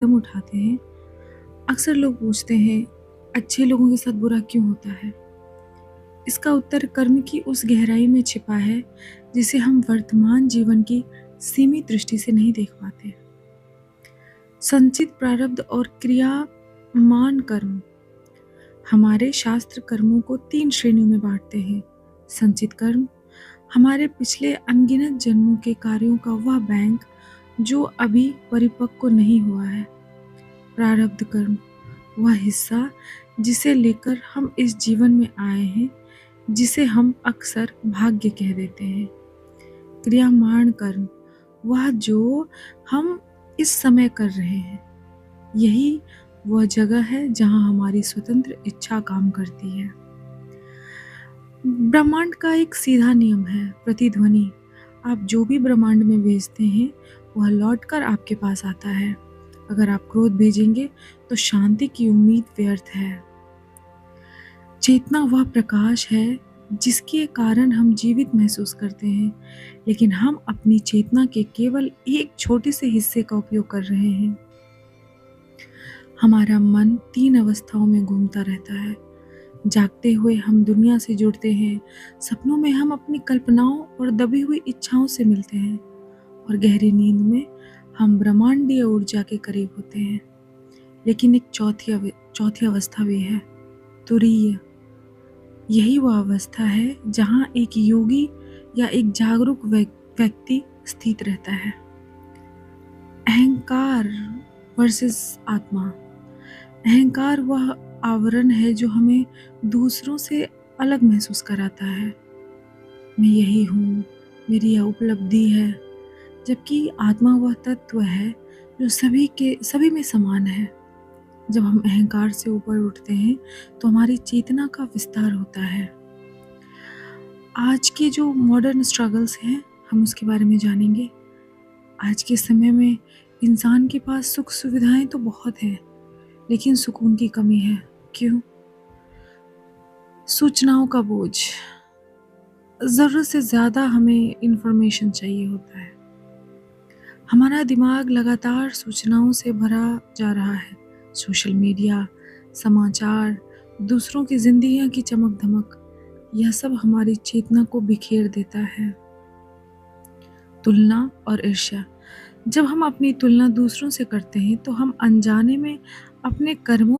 कदम उठाते हैं, अक्सर लोग पूछते हैं, अच्छे लोगों के साथ बुरा क्यों होता है? इसका उत्तर कर्म की उस गहराई में छिपा है, जिसे हम वर्तमान जीवन की सीमित दृष्टि से नहीं देख पाते। संचित प्रारब्ध और क्रियामान कर्म। हमारे शास्त्र कर्मों को 3 श्रेणियों में बांटते हैं। संचित कर्म हमारे पिछले अनगिनत जन्मों के कार्यों का वह बैंक जो अभी परिपक्व नहीं हुआ है। प्रारब्ध कर्म वह हिस्सा जिसे लेकर हम इस जीवन में आए हैं, जिसे हम अक्सर भाग्य कह देते हैं। क्रियामाण कर्म वह जो हम इस समय कर रहे हैं। यही वह जगह है जहां हमारी स्वतंत्र इच्छा काम करती है। ब्रह्मांड का एक सीधा नियम है, प्रतिध्वनि। आप जो भी ब्रह्मांड में भेजते हैं वह लौटकर आपके पास आता है। अगर आप क्रोध भेजेंगे तो शांति की उम्मीद व्यर्थ है। चेतना वह प्रकाश है जिसके कारण हम जीवित महसूस करते हैं, लेकिन हम अपनी चेतना के केवल एक छोटे से हिस्से का उपयोग कर रहे हैं। हमारा मन 3 अवस्थाओं में घूमता रहता है। जागते हुए हम दुनिया से जुड़ते हैं, सपनों में हम अपनी कल्पनाओं और दबी हुई इच्छाओं से मिलते हैं, और गहरी नींद में हम ब्रह्मांडीय ऊर्जा के करीब होते हैं। लेकिन एक चौथी अवस्था भी है, तुरीय। यही वह अवस्था है जहां एक योगी या एक जागरूक व्यक्ति स्थित रहता है। अहंकार वर्सेस आत्मा। अहंकार वह आवरण है जो हमें दूसरों से अलग महसूस कराता है। मैं यही हूँ, मेरी यह उपलब्धि है। जबकि आत्मा वह तत्व है जो सभी में समान है। जब हम अहंकार से ऊपर उठते हैं तो हमारी चेतना का विस्तार होता है। आज के जो मॉडर्न स्ट्रगल्स हैं, हम उसके बारे में जानेंगे। आज के समय में इंसान के पास सुख सुविधाएं तो बहुत हैं, लेकिन सुकून की कमी है। क्यों? सूचनाओं का बोझ। ज़रूरत से ज़्यादा हमें इंफॉर्मेशन चाहिए होता है। हमारा दिमाग लगातार सूचनाओं से भरा जा रहा है। सोशल मीडिया, समाचार, दूसरों की जिंदगियां की चमक धमक, यह सब हमारी चेतना को बिखेर देता है। तुलना और ईर्ष्या। जब हम अपनी तुलना दूसरों से करते हैं तो हम अनजाने में अपने कर्मों